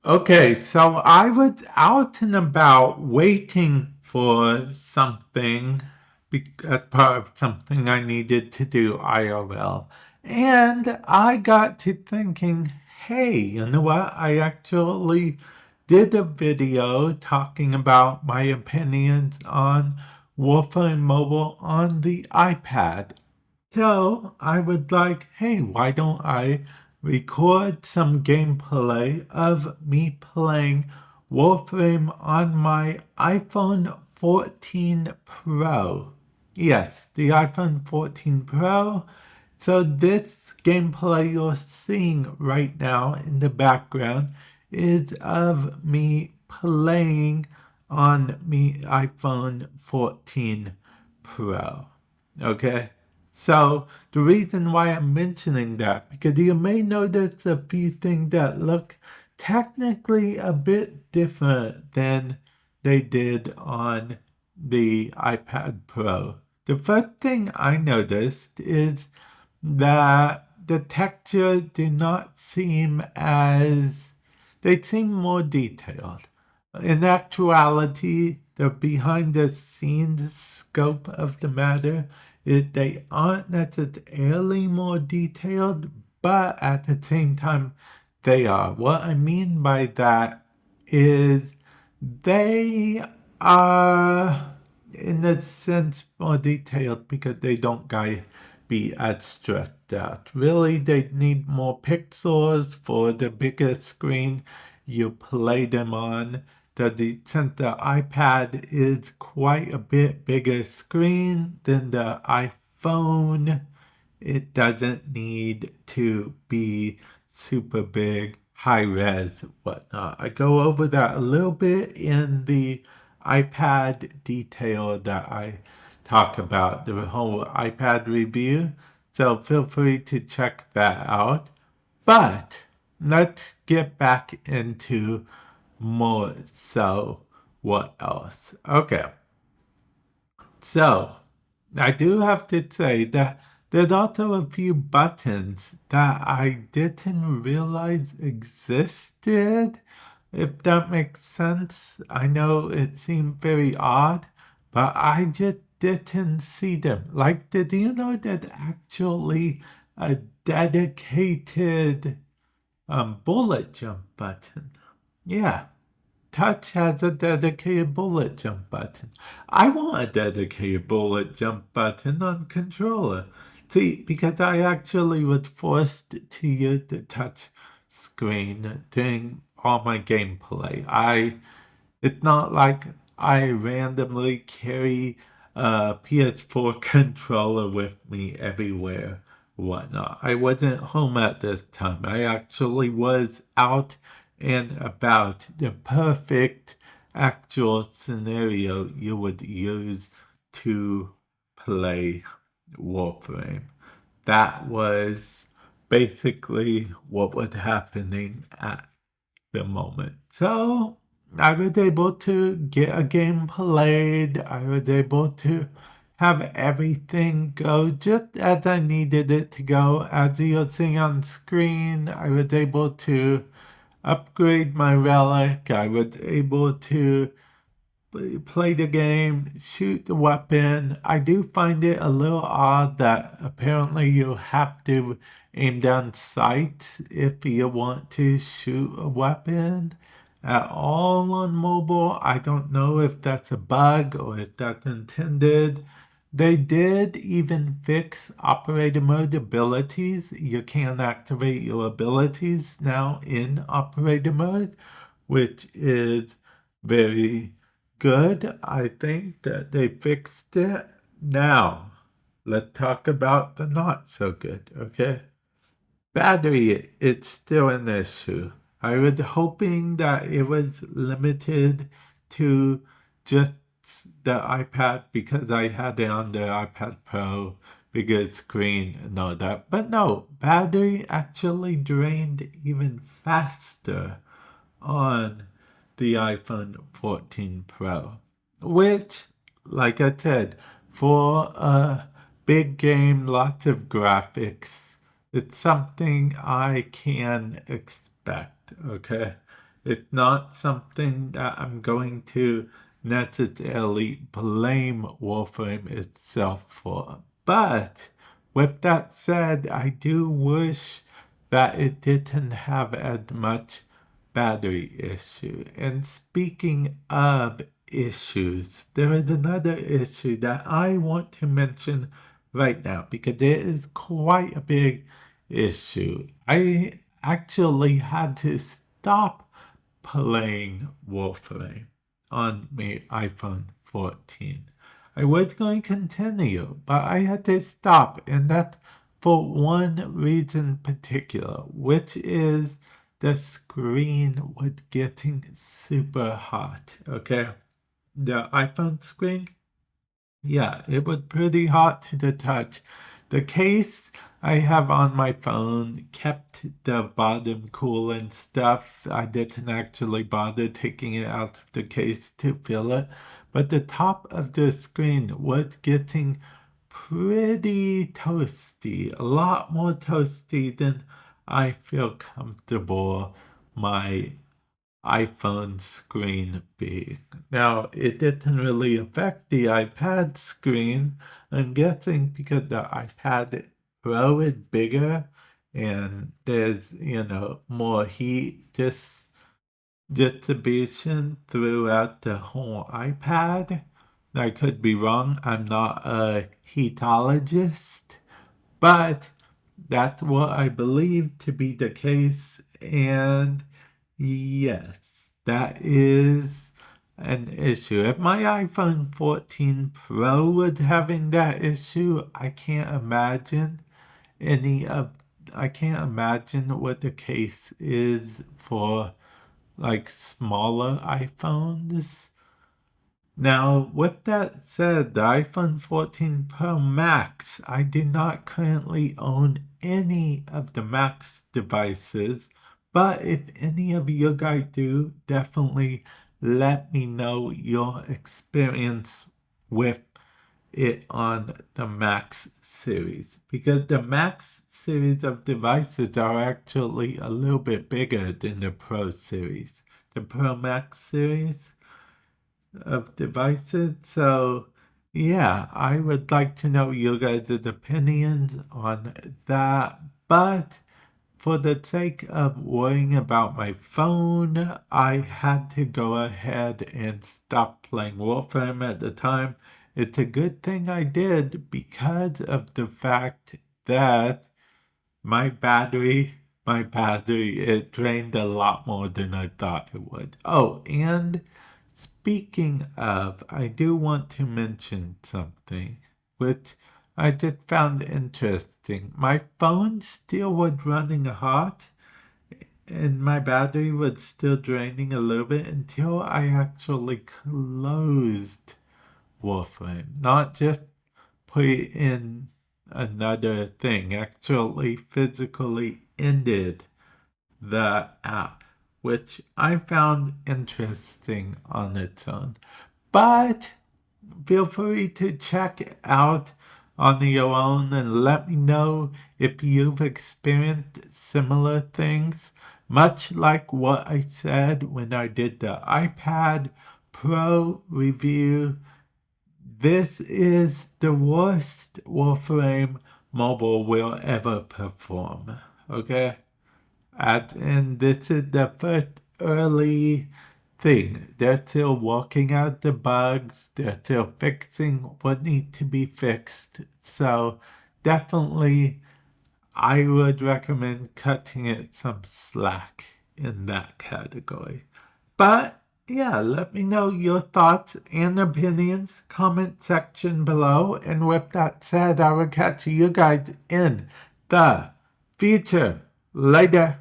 Okay, so I was out and about waiting for something as part of something I needed to do IRL. And I got to thinking, hey, you know what? I actually did a video talking about my opinions on Warframe Mobile on the iPad. So I was like, hey, why don't I record some gameplay of me playing Warframe on my iPhone 14 Pro? Yes, the iPhone 14 Pro. So this gameplay you're seeing right now in the background is of me playing on me iPhone 14 Pro. Okay? So the reason why I'm mentioning that, because you may notice a few things that look technically a bit different than they did on the iPad Pro. The first thing I noticed is that the textures do not seem as, they seem more detailed. In actuality, the behind the scenes scope of the matter is they aren't necessarily more detailed, but at the same time, they are. What I mean by that is they are, in a sense, more detailed because they don't be as stressed out. Really, they need more pixels for the bigger screen you play them on. Since the iPad is quite a bit bigger screen than the iPhone, it doesn't need to be super big, high res, whatnot. I go over that a little bit in the iPad detail that I talk about, the whole iPad review. So feel free to check that out. But let's get back into more so what else. Okay, so I do have to say that there's also a few buttons that I didn't realize existed, if that makes sense. I know it seemed very odd, but I just didn't see them. Like, did you know that actually a dedicated bullet jump button? Yeah, Touch has a dedicated bullet jump button. I want a dedicated bullet jump button on controller. See, because I actually was forced to use the touch screen during all my gameplay. It's not like I randomly carry a PS4 controller with me everywhere, whatnot. I wasn't home at this time. I actually was out and about, the perfect actual scenario you would use to play Warframe. That was basically what was happening at the moment. So I was able to get a game played. I was able to have everything go just as I needed it to go. As you'll see on screen, I was able to upgrade my relic. I was able to play the game, shoot the weapon. I do find it a little odd that apparently you have to aim down sights if you want to shoot a weapon at all on mobile. I don't know if that's a bug or if that's intended. They did even fix operator mode abilities. You can activate your abilities now in operator mode, which is very good. I think that they fixed it. Now, let's talk about the not so good, okay? Battery, it's still an issue. I was hoping that it was limited to just the iPad because I had it on the iPad Pro, bigger screen and all that. But no, battery actually drained even faster on the iPhone 14 Pro, which, like I said, for a big game, lots of graphics, it's something I can expect, okay? It's not something that I'm going to necessarily blame Warframe itself for. But with that said, I do wish that it didn't have as much battery issue. And speaking of issues, there is another issue that I want to mention right now because it is quite a big issue. I actually had to stop playing Warframe on my iPhone 14. I was going to continue, but I had to stop, and that for one reason particular, which is the screen was getting super hot. Okay, the iPhone screen, yeah, it was pretty hot to the touch. The case I have on my phone kept the bottom cool and stuff. I didn't actually bother taking it out of the case to fill it, but the top of the screen was getting pretty toasty, a lot more toasty than I feel comfortable my iPhone screen being. Now, it didn't really affect the iPad screen, I'm guessing because the iPad Pro is bigger and there's, more heat distribution throughout the whole iPad. I could be wrong, I'm not a heatologist, but that's what I believe to be the case, and yes, that is an issue. If my iPhone 14 Pro was having that issue, any of I can't imagine what the case is for like smaller iPhones. Now, with that said, the iPhone 14 Pro Max, I do not currently own any of the Max devices, but if any of you guys do, definitely let me know your experience with it on the Max series, because the Max series of devices are actually a little bit bigger than the Pro series. The Pro Max series of devices. So, yeah, I would like to know your guys' opinions on that. But for the sake of worrying about my phone, I had to go ahead and stop playing Warframe at the time. It's a good thing I did because of the fact that my battery, it drained a lot more than I thought it would. Oh, and speaking of, I do want to mention something which I just found interesting. My phone still was running hot and my battery was still draining a little bit until I actually closed Warframe. Not just put in another thing, actually physically ended the app, which I found interesting on its own. But feel free to check it out on your own and let me know if you've experienced similar things, much like what I said when I did the iPad Pro review. This is the worst Warframe Mobile will ever perform, okay? And this is the first early thing. They're still working out the bugs. They're still fixing what needs to be fixed. So definitely, I would recommend cutting it some slack in that category. But yeah, let me know your thoughts and opinions, comment section below. And with that said, I will catch you guys in the future. Later.